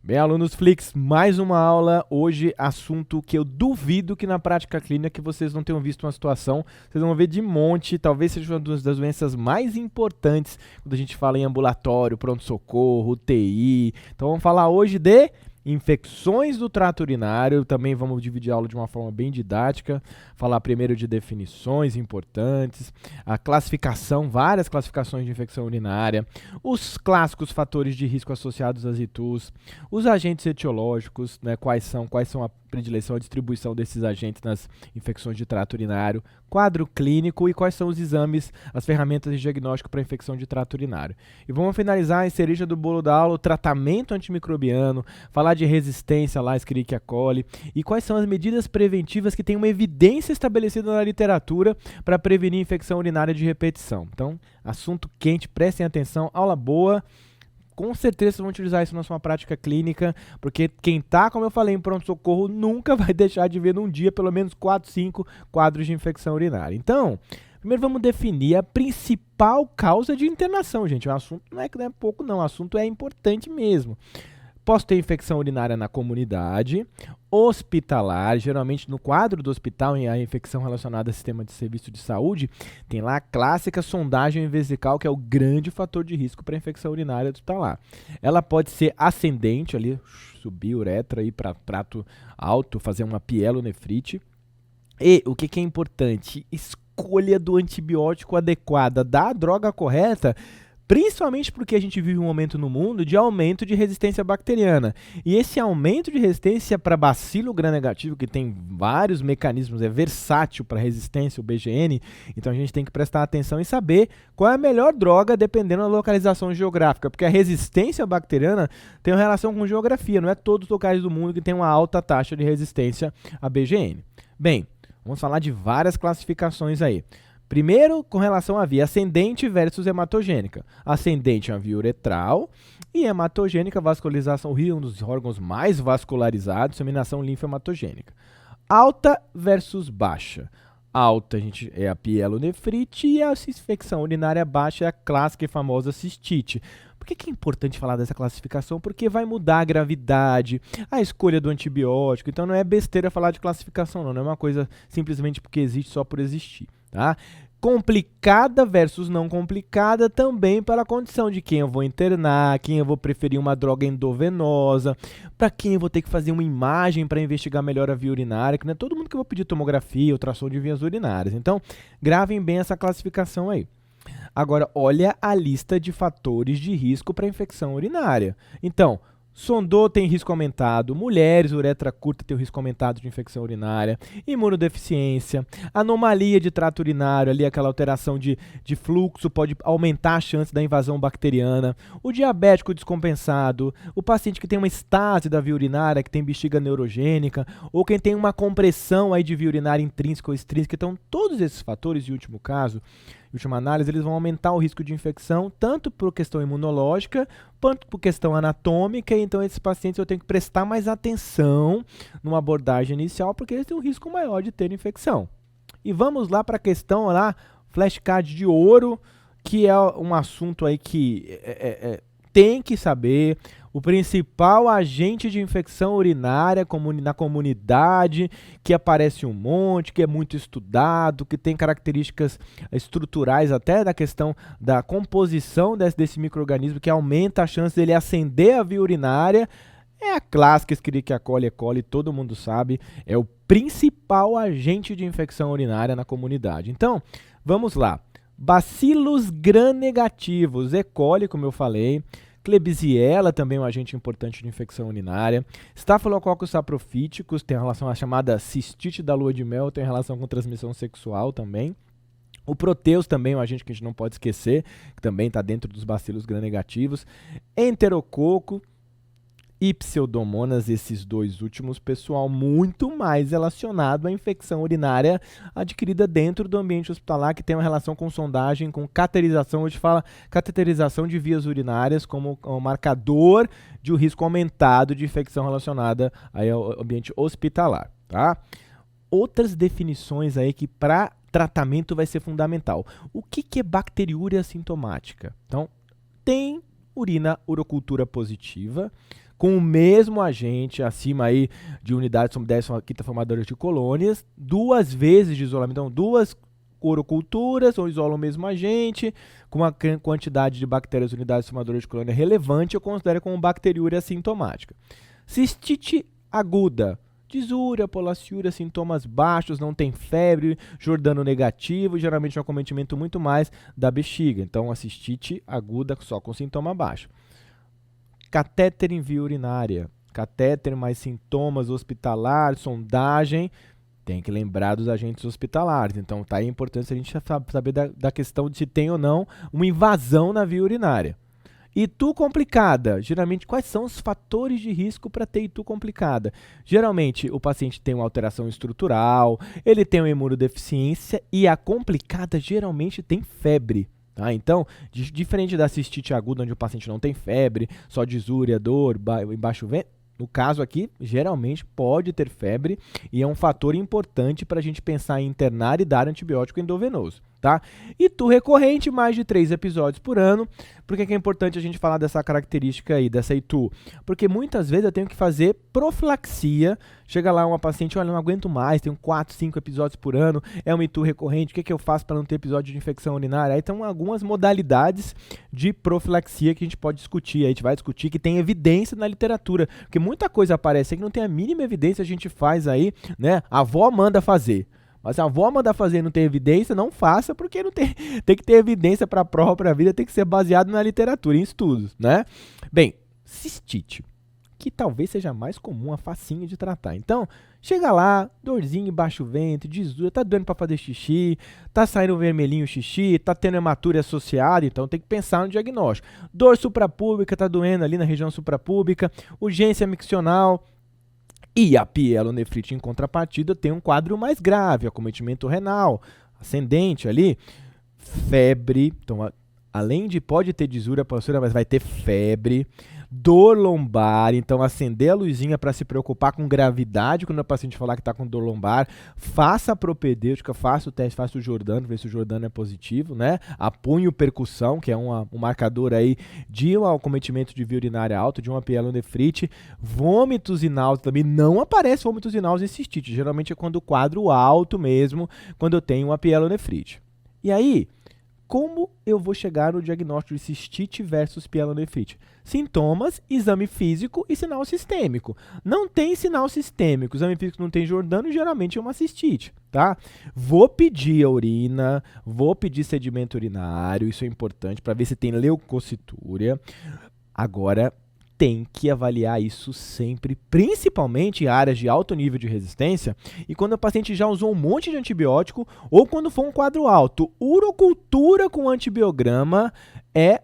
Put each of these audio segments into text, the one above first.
Bem, alunos Flix, mais uma aula. Hoje, assunto que eu duvido que na prática clínica vocês não tenham visto uma situação. Vocês vão ver de monte, talvez seja uma das doenças mais importantes quando a gente fala em ambulatório, pronto-socorro, UTI. Então vamos falar hoje de infecções do trato urinário. Também vamos dividir a aula de uma forma bem didática. Falar primeiro de definições importantes, a classificação, várias classificações de infecção urinária, os clássicos fatores de risco associados às ITUs, os agentes etiológicos, né, quais são a predileção, a distribuição desses agentes nas infecções de trato urinário, quadro clínico e quais são os exames, as ferramentas de diagnóstico para infecção de trato urinário. E vamos finalizar em cereja do bolo da aula, o tratamento antimicrobiano, falar de resistência lá, Escherichia coli, e quais são as medidas preventivas que têm uma evidência estabelecida na literatura para prevenir infecção urinária de repetição. Então, assunto quente, prestem atenção, aula boa. Com certeza vocês vão utilizar isso na sua prática clínica, porque quem está, como eu falei, em pronto-socorro nunca vai deixar de ver num dia pelo menos 4, 5 quadros de infecção urinária. Então, primeiro vamos definir a principal causa de internação, gente. O assunto não é pouco não, o assunto é importante mesmo. Posso ter infecção urinária na comunidade, hospitalar, geralmente no quadro do hospital, em a infecção relacionada ao sistema de serviço de saúde, tem lá a clássica sondagem vesical, que é o grande fator de risco para a infecção urinária hospitalar. Ela pode ser ascendente, ali, subir a uretra, ir para prato alto, fazer uma pielonefrite. E o que é importante? Escolha do antibiótico adequada, da droga correta, principalmente porque a gente vive um momento no mundo de aumento de resistência bacteriana. E esse aumento de resistência para bacilo gram-negativo, que tem vários mecanismos, é versátil para resistência, o BGN, então a gente tem que prestar atenção e saber qual é a melhor droga dependendo da localização geográfica, porque a resistência bacteriana tem uma relação com geografia, não é todos os locais do mundo que tem uma alta taxa de resistência a BGN. Bem, vamos falar de várias classificações aí. Primeiro, com relação à via ascendente versus hematogênica. Ascendente é a via uretral e hematogênica, vascularização rio, um dos órgãos mais vascularizados, disseminação linfohematogênica. Alta versus baixa. Alta é a pielonefrite e a infecção urinária baixa é a clássica e famosa cistite. Por que é importante falar dessa classificação? Porque vai mudar a gravidade, a escolha do antibiótico. Então não é besteira falar de classificação, não é uma coisa simplesmente porque existe só por existir. Tá? Complicada versus não complicada também pela condição de quem eu vou internar, quem eu vou preferir uma droga endovenosa, para quem eu vou ter que fazer uma imagem para investigar melhor a via urinária, que não é todo mundo que eu vou pedir tomografia, ultrassom de vias urinárias. Então, gravem bem essa classificação aí. Agora, olha a lista de fatores de risco para infecção urinária. Então, sondou tem risco aumentado, mulheres, uretra curta tem o risco aumentado de infecção urinária, imunodeficiência, anomalia de trato urinário, ali aquela alteração de fluxo pode aumentar a chance da invasão bacteriana, o diabético descompensado, o paciente que tem uma estase da via urinária, que tem bexiga neurogênica, ou quem tem uma compressão aí de via urinária intrínseca ou extrínseca. Então, todos esses fatores, em último caso, em última análise, eles vão aumentar o risco de infecção, tanto por questão imunológica, quanto por questão anatômica. Então, esses pacientes eu tenho que prestar mais atenção numa abordagem inicial, porque eles têm um risco maior de ter infecção. E vamos lá para a questão lá, flashcard de ouro, que é um assunto aí que tem que saber. O principal agente de infecção urinária na comunidade, que aparece um monte, que é muito estudado, que tem características estruturais até da questão da composição desse micro-organismo, que aumenta a chance dele ascender a via urinária, é a clássica Escherichia coli, E. coli, todo mundo sabe, é o principal agente de infecção urinária na comunidade. Então, vamos lá. Bacilos gram-negativos, E. coli, como eu falei, Klebsiella, também um agente importante de infecção urinária. Staphylococcus saprophyticus, tem relação à chamada cistite da lua de mel, tem relação com transmissão sexual também. O Proteus também é um agente que a gente não pode esquecer, que também está dentro dos bacilos gram-negativos. Enterococo e Pseudomonas, esses dois últimos, pessoal, muito mais relacionado à infecção urinária adquirida dentro do ambiente hospitalar, que tem uma relação com sondagem, com cateterização. Hoje fala cateterização de vias urinárias como marcador de um risco aumentado de infecção relacionada aí ao ambiente hospitalar, tá? Outras definições aí que para tratamento vai ser fundamental. O que é bacteriúria assintomática? Então, tem urina urocultura positiva, com o mesmo agente, acima aí de unidades sobre 10 quinta formadoras de colônias, 2 vezes de isolamento, então 2 uroculturas, ou isolam o mesmo agente, com uma quantidade de bactérias unidades formadoras de colônia relevante, eu considero como bacteriúria assintomática. Cistite aguda, disúria, polaciúria, sintomas baixos, não tem febre, Jordano negativo, geralmente é um acometimento muito mais da bexiga. Então, a cistite aguda só com sintoma baixo. Catéter em via urinária, catéter mais sintomas hospitalares, sondagem, tem que lembrar dos agentes hospitalares. Então, tá aí a importância a gente saber da questão de se tem ou não uma invasão na via urinária. Itu complicada. Geralmente, quais são os fatores de risco para ter itu complicada? Geralmente, o paciente tem uma alteração estrutural, ele tem uma imunodeficiência e a complicada geralmente tem febre. Tá? Então, diferente da cistite aguda, onde o paciente não tem febre, só disúria, dor, baixo ventre, no caso aqui, geralmente pode ter febre e é um fator importante para a gente pensar em internar e dar antibiótico endovenoso. Tá? Itu recorrente, mais de 3 episódios por ano. Por que é importante a gente falar dessa característica aí, dessa itu? Porque muitas vezes eu tenho que fazer profilaxia. Chega lá uma paciente, olha, eu não aguento mais, tenho 4, 5 episódios por ano, é uma itu recorrente, o que eu faço para não ter episódio de infecção urinária? Aí tem algumas modalidades de profilaxia que a gente pode discutir. Aí a gente vai discutir que tem evidência na literatura, porque muita coisa aparece aí que não tem a mínima evidência, a gente faz aí, né? A avó manda fazer. Mas se a avó mandar fazer e não tem evidência, não faça, porque não tem que ter evidência para a própria vida, tem que ser baseado na literatura, em estudos, né? Bem, cistite, que talvez seja mais comum, a facinho de tratar. Então, chega lá, dorzinho, baixo ventre, disúria, tá doendo para fazer xixi, tá saindo vermelhinho o xixi, tá tendo hematúria associada, então tem que pensar no diagnóstico. Dor suprapúbica, tá doendo ali na região suprapúbica, urgência miccional. E a pielonefrite, em contrapartida, tem um quadro mais grave, acometimento renal, ascendente ali, febre, então, além de pode ter disúria, mas vai ter febre, dor lombar, então acender a luzinha para se preocupar com gravidade quando o paciente falar que está com dor lombar, faça a propedêutica, faça o teste, faça o Jordano, ver se o Jordano é positivo, né? Apunho percussão, que é um marcador aí de um acometimento de via urinária alta, de uma pielonefrite, vômitos e náuseas também, não aparece vômitos e náuseas em cistite, geralmente é quando o quadro alto mesmo, quando eu tenho uma pielonefrite. E aí, como eu vou chegar no diagnóstico de cistite versus pielonefrite? Sintomas, exame físico e sinal sistêmico. Não tem sinal sistêmico, exame físico não tem Jordano, geralmente é uma cistite, tá? Vou pedir a urina, vou pedir sedimento urinário, isso é importante para ver se tem leucocitúria. Agora, tem que avaliar isso sempre, principalmente em áreas de alto nível de resistência e quando o paciente já usou um monte de antibiótico ou quando for um quadro alto. Urocultura com antibiograma é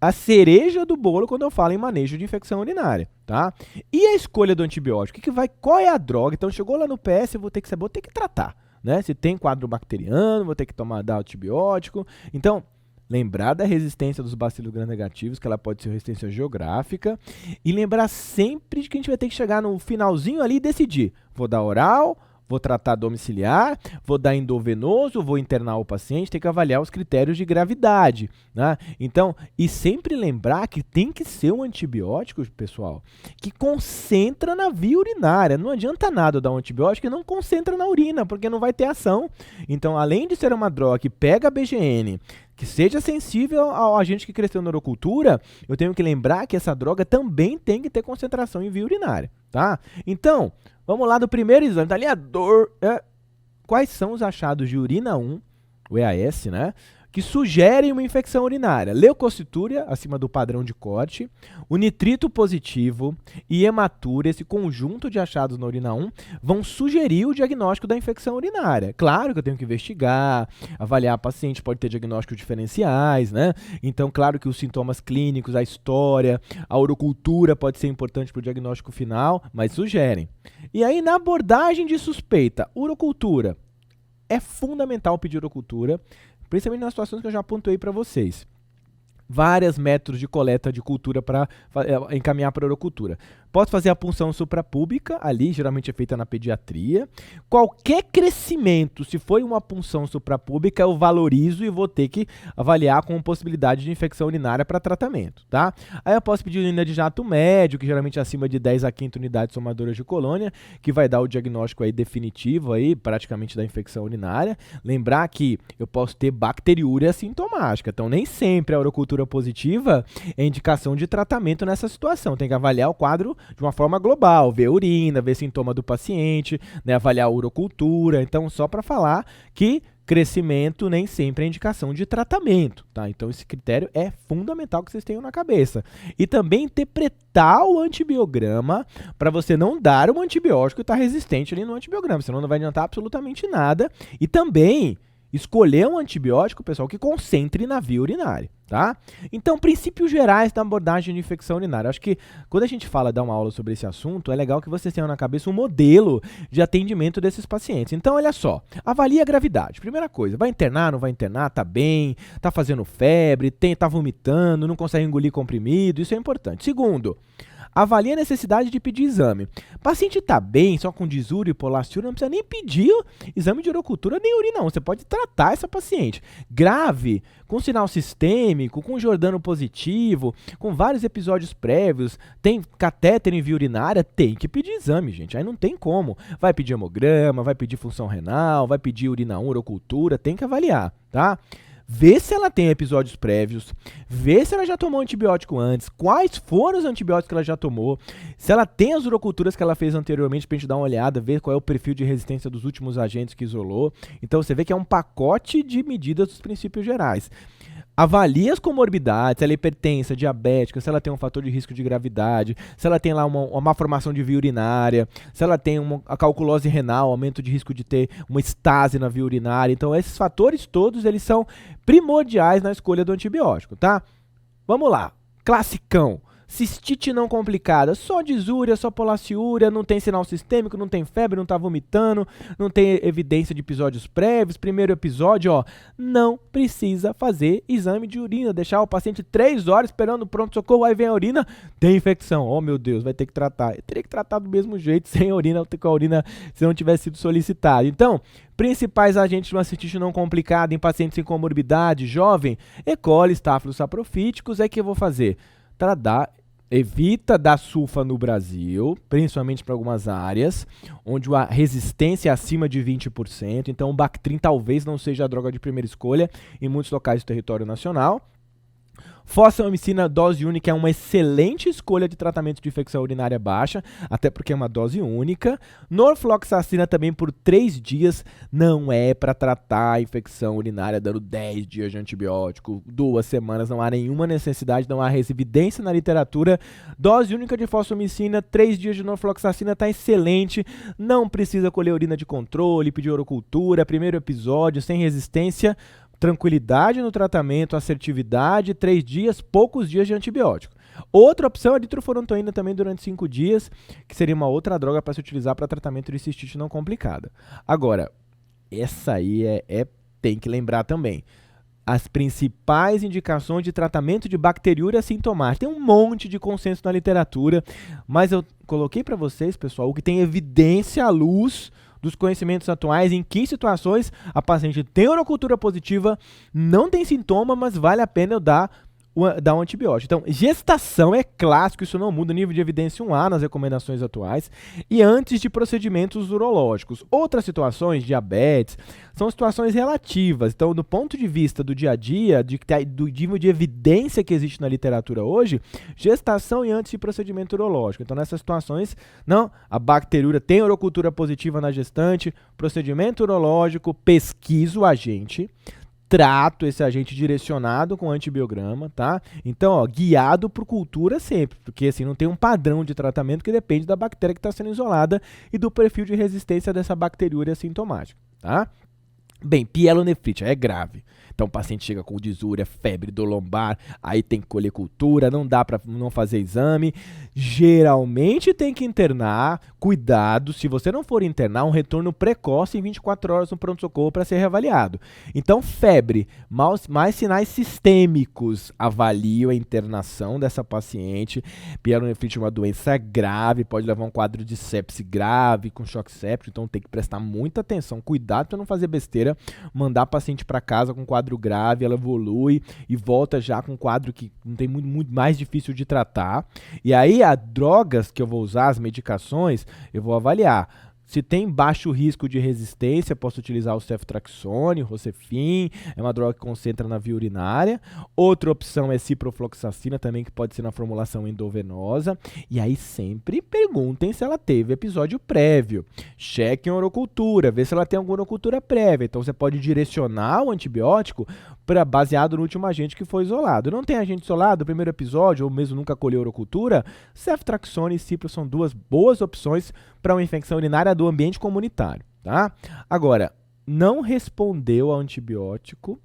a cereja do bolo quando eu falo em manejo de infecção urinária, tá? E a escolha do antibiótico? Qual é a droga? Então, chegou lá no PS, eu vou ter que tratar, né? Se tem quadro bacteriano, vou ter que dar antibiótico. Então, lembrar da resistência dos bacilos gram-negativos, que ela pode ser resistência geográfica, e lembrar sempre de que a gente vai ter que chegar no finalzinho ali e decidir, vou dar oral, vou tratar domiciliar, vou dar endovenoso, vou internar o paciente, tem que avaliar os critérios de gravidade, né? Então, e sempre lembrar que tem que ser um antibiótico, pessoal, que concentra na via urinária. Não adianta nada eu dar um antibiótico que não concentra na urina, porque não vai ter ação. Então, além de ser uma droga que pega a BGN, que seja sensível ao agente que cresceu na urocultura, eu tenho que lembrar que essa droga também tem que ter concentração em via urinária, tá? Então, vamos lá do primeiro exame, tá ali a dor. Quais são os achados de urina 1, o EAS, né? Que sugerem uma infecção urinária? Leucocitúria, acima do padrão de corte, o nitrito positivo e hematúria, esse conjunto de achados na urina 1, vão sugerir o diagnóstico da infecção urinária. Claro que eu tenho que investigar, avaliar a paciente, pode ter diagnósticos diferenciais, né? Então, claro que os sintomas clínicos, a história, a urocultura pode ser importante para o diagnóstico final, mas sugerem. E aí, na abordagem de suspeita, urocultura, é fundamental pedir urocultura, principalmente nas situações que eu já pontuei para vocês. vários métodos de coleta de cultura para encaminhar para a urocultura. Posso fazer a punção suprapúbica, ali, geralmente é feita na pediatria. Qualquer crescimento, se for uma punção suprapúbica, eu valorizo e vou ter que avaliar com possibilidade de infecção urinária para tratamento, tá? Aí eu posso pedir urina de jato médio, que geralmente é acima de 10 a 15 unidades somadoras de colônia, que vai dar o diagnóstico aí definitivo aí, praticamente da infecção urinária. Lembrar que eu posso ter bacteriúria assintomática, então nem sempre a urocultura positiva é indicação de tratamento nessa situação. Tem que avaliar o quadro de uma forma global, ver urina, ver sintoma do paciente, né, avaliar a urocultura. Então, só para falar que crescimento nem sempre é indicação de tratamento, tá? Então, esse critério é fundamental que vocês tenham na cabeça. E também interpretar o antibiograma para você não dar um antibiótico que está resistente ali no antibiograma, senão não vai adiantar absolutamente nada. E também escolher um antibiótico, pessoal, que concentre na via urinária, tá? Então, princípios gerais da abordagem de infecção urinária. Acho que quando a gente fala, dar uma aula sobre esse assunto, é legal que vocês tenham na cabeça um modelo de atendimento desses pacientes. Então, olha só, avalie a gravidade. Primeira coisa, vai internar, não vai internar, tá bem, tá fazendo febre, tá vomitando, não consegue engolir comprimido, isso é importante. Segundo, avalie a necessidade de pedir exame. O paciente está bem, só com disúria e hipolastura, não precisa nem pedir exame de urocultura nem urina, não. Você pode tratar essa paciente. Grave, com sinal sistêmico, com Jordano positivo, com vários episódios prévios, tem catéter em via urinária, tem que pedir exame, gente. Aí não tem como. Vai pedir hemograma, vai pedir função renal, vai pedir urina 1, urocultura, tem que avaliar, tá? Vê se ela tem episódios prévios, vê se ela já tomou antibiótico antes, quais foram os antibióticos que ela já tomou, se ela tem as uroculturas que ela fez anteriormente pra gente dar uma olhada, ver qual é o perfil de resistência dos últimos agentes que isolou. Então você vê que é um pacote de medidas dos princípios gerais. Avalie as comorbidades, se ela é hipertensa, diabética, se ela tem um fator de risco de gravidade, se ela tem lá uma má formação de via urinária, se ela tem a calculose renal, aumento de risco de ter uma estase na via urinária. Então, esses fatores todos, eles são primordiais na escolha do antibiótico, tá? Vamos lá, classicão. Cistite não complicada, só disúria, só polaciúria, não tem sinal sistêmico, não tem febre, não tá vomitando, não tem evidência de episódios prévios. Primeiro episódio, ó, não precisa fazer exame de urina, deixar o paciente 3 horas esperando o pronto-socorro, aí vem a urina, tem infecção. Oh, meu Deus, vai ter que tratar. Eu teria que tratar do mesmo jeito, sem a urina, com a urina, se não tivesse sido solicitado. Então, principais agentes de uma cistite não complicada em pacientes sem comorbidade, jovem, E. coli, estáfilos saprofíticos, é que eu vou fazer? Evita dar sulfa no Brasil, principalmente para algumas áreas, onde a resistência é acima de 20%. Então, o Bactrim talvez não seja a droga de primeira escolha em muitos locais do território nacional. Fosfamicina dose única é uma excelente escolha de tratamento de infecção urinária baixa, até porque é uma dose única. Norfloxacina também por 3 dias não é para tratar a infecção urinária dando 10 dias de antibiótico, 2 semanas, não há nenhuma necessidade, não há evidência na literatura. Dose única de fosfamicina, 3 dias de norfloxacina está excelente, não precisa colher urina de controle, pedir urocultura, primeiro episódio, sem resistência. Tranquilidade no tratamento, assertividade, 3 dias, poucos dias de antibiótico. Outra opção é a ditrofurantoína também durante 5 dias, que seria uma outra droga para se utilizar para tratamento de cistite não complicada. Agora, essa aí tem que lembrar também. As principais indicações de tratamento de bacteriúria sintomática. Tem um monte de consenso na literatura, mas eu coloquei para vocês, pessoal, o que tem evidência à luz dos conhecimentos atuais, em que situações a paciente tem urocultura positiva, não tem sintoma, mas vale a pena eu dar um antibiótico. Então, gestação é clássico, isso não muda, nível de evidência 1A nas recomendações atuais, e antes de procedimentos urológicos. Outras situações, são situações relativas. Então, do ponto de vista do dia a dia, do nível de evidência que existe na literatura hoje, gestação e antes de procedimento urológico. Então, nessas situações, não, a bacteriúria tem urocultura positiva na gestante, procedimento urológico, pesquiso o agente, trato esse agente direcionado com antibiograma, tá? Então, ó, guiado por cultura sempre, porque assim não tem um padrão de tratamento que depende da bactéria que está sendo isolada e do perfil de resistência dessa bacteriúria sintomática, tá? Bem, pielonefrite é grave. Então o paciente chega com disúria, febre, dor lombar, aí tem que colher cultura, não dá para não fazer exame. Geralmente tem que internar, cuidado, se você não for internar, um retorno precoce em 24 horas no pronto-socorro para ser reavaliado. Então febre, mais sinais sistêmicos, avalio a internação dessa paciente. Pielonefrite é uma doença grave, pode levar a um quadro de sepse grave, com choque séptico, então tem que prestar muita atenção, cuidado para não fazer besteira, mandar a paciente para casa com quadro grave, ela evolui e volta já com um quadro que não tem muito mais difícil de tratar. E aí as drogas que eu vou usar, as medicações, eu vou avaliar. Se tem baixo risco de resistência, posso utilizar o ceftriaxone, o Rocefin, é uma droga que concentra na via urinária. Outra opção é ciprofloxacina, também que pode ser na formulação endovenosa. E aí sempre perguntem se ela teve episódio prévio. Chequem a orocultura, vê se ela tem alguma orocultura prévia. Então você pode direcionar o antibiótico baseado no último agente que foi isolado. Não tem agente isolado, o primeiro episódio, ou mesmo nunca colheu orocultura, ceftriaxone e cipro são duas boas opções para uma infecção urinária do ambiente comunitário, tá? Agora, não respondeu ao antibiótico,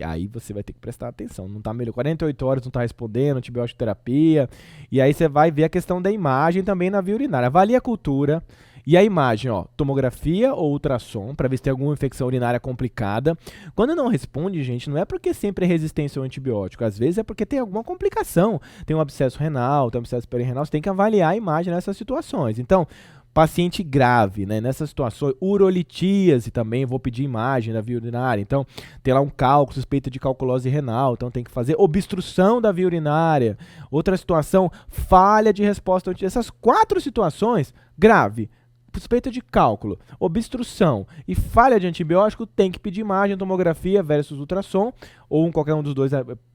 aí você vai ter que prestar atenção. Não tá melhor, 48 horas não tá respondendo, antibiótico terapia, e aí você vai ver a questão da imagem também na via urinária. Avalie a cultura e a imagem, ó, tomografia ou ultrassom, para ver se tem alguma infecção urinária complicada. Quando não responde, gente, não é porque sempre é resistência ao antibiótico, às vezes é porque tem alguma complicação, tem um abscesso renal, tem um abscesso perirenal, você tem que avaliar a imagem nessas situações. Então, paciente grave, né? Nessas situações, urolitíase também, vou pedir imagem da via urinária. Então, tem lá um cálculo, suspeita de calculose renal, então tem que fazer obstrução da via urinária. Outra situação, falha de resposta. Essas 4 situações, grave, suspeita de cálculo, obstrução e falha de antibiótico, tem que pedir imagem, tomografia versus ultrassom, ou qualquer um dos dois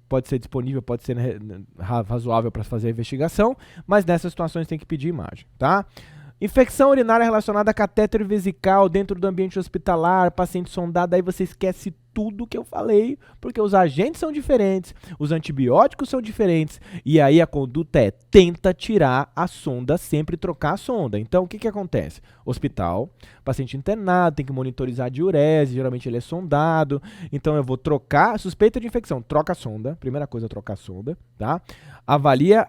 pode ser disponível, pode ser razoável para fazer a investigação, mas nessas situações tem que pedir imagem, tá? Infecção urinária relacionada a catéter vesical dentro do ambiente hospitalar, paciente sondado, aí você esquece tudo que eu falei, porque os agentes são diferentes, os antibióticos são diferentes, e aí a conduta é tenta tirar a sonda, sempre trocar a sonda. Então, o que acontece? Hospital, paciente internado, tem que monitorizar a diurese, geralmente ele é sondado, então eu vou trocar, suspeita de infecção, troca a sonda, primeira coisa, trocar a sonda, tá? Avalia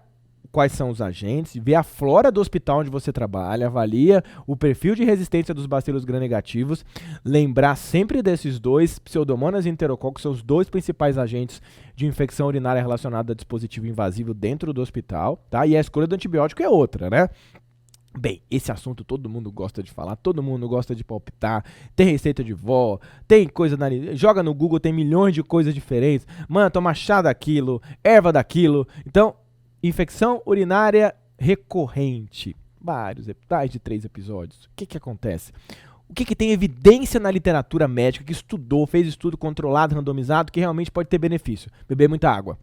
quais são os agentes, vê a flora do hospital onde você trabalha, avalia o perfil de resistência dos bacilos gram-negativos, lembrar sempre desses dois, Pseudomonas e Enterococcus são os 2 principais agentes de infecção urinária relacionada a dispositivo invasivo dentro do hospital, tá? E a escolha do antibiótico é outra, né? Bem, esse assunto todo mundo gosta de falar, todo mundo gosta de palpitar, tem receita de vó, tem coisa joga no Google, tem milhões de coisas diferentes, mano, toma chá daquilo, erva daquilo, então infecção urinária recorrente. Vários, mais de 3 episódios. O que acontece? O que tem evidência na literatura médica que estudou, fez estudo controlado, randomizado, que realmente pode ter benefício? Beber muita água.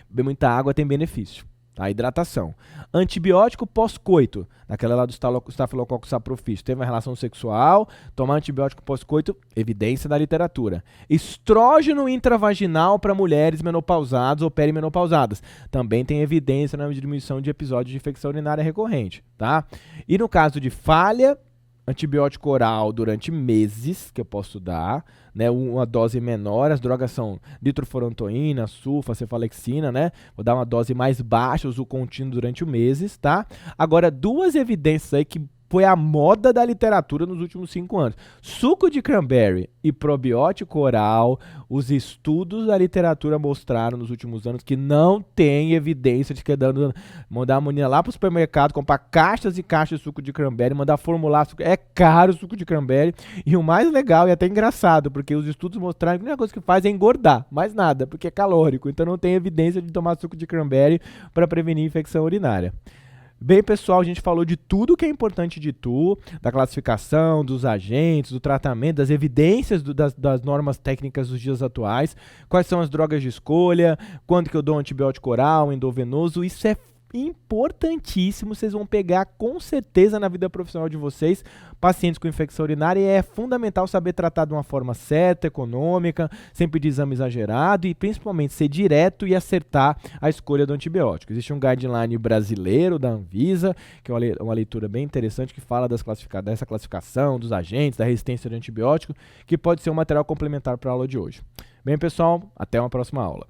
Beber muita água tem benefício. A hidratação. Antibiótico pós-coito. Naquela lá do Staphylococcus saprophytis. Teve uma relação sexual, tomar antibiótico pós-coito, evidência da literatura. Estrógeno intravaginal para mulheres menopausadas ou perimenopausadas. Também tem evidência na diminuição de episódios de infecção urinária recorrente, tá? E no caso de falha, antibiótico oral durante meses, que eu posso dar, né, uma dose menor, as drogas são nitrofurantoína, sulfa, cefalexina, né, vou dar uma dose mais baixa, uso contínuo durante meses, tá? Agora, 2 evidências aí que foi a moda da literatura nos últimos 5 anos. Suco de cranberry e probiótico oral, os estudos da literatura mostraram nos últimos anos que não tem evidência de que mandar a menina lá para o supermercado, comprar caixas e caixas de suco de cranberry, mandar formular suco. É caro o suco de cranberry. E o mais legal e até engraçado, porque os estudos mostraram que a única coisa que faz é engordar, mais nada, porque é calórico. Então não tem evidência de tomar suco de cranberry para prevenir infecção urinária. Bem, pessoal, a gente falou de tudo que é importante de da classificação, dos agentes, do tratamento, das evidências das normas técnicas dos dias atuais, quais são as drogas de escolha, quando que eu dou um antibiótico oral, endovenoso, isso é importantíssimo, vocês vão pegar com certeza na vida profissional de vocês, pacientes com infecção urinária, e é fundamental saber tratar de uma forma certa, econômica, sem pedir exame exagerado e principalmente ser direto e acertar a escolha do antibiótico. Existe um guideline brasileiro da Anvisa, que é uma leitura bem interessante que fala dessa classificação, dos agentes, da resistência de antibiótico, que pode ser um material complementar para a aula de hoje. Bem, pessoal, até uma próxima aula.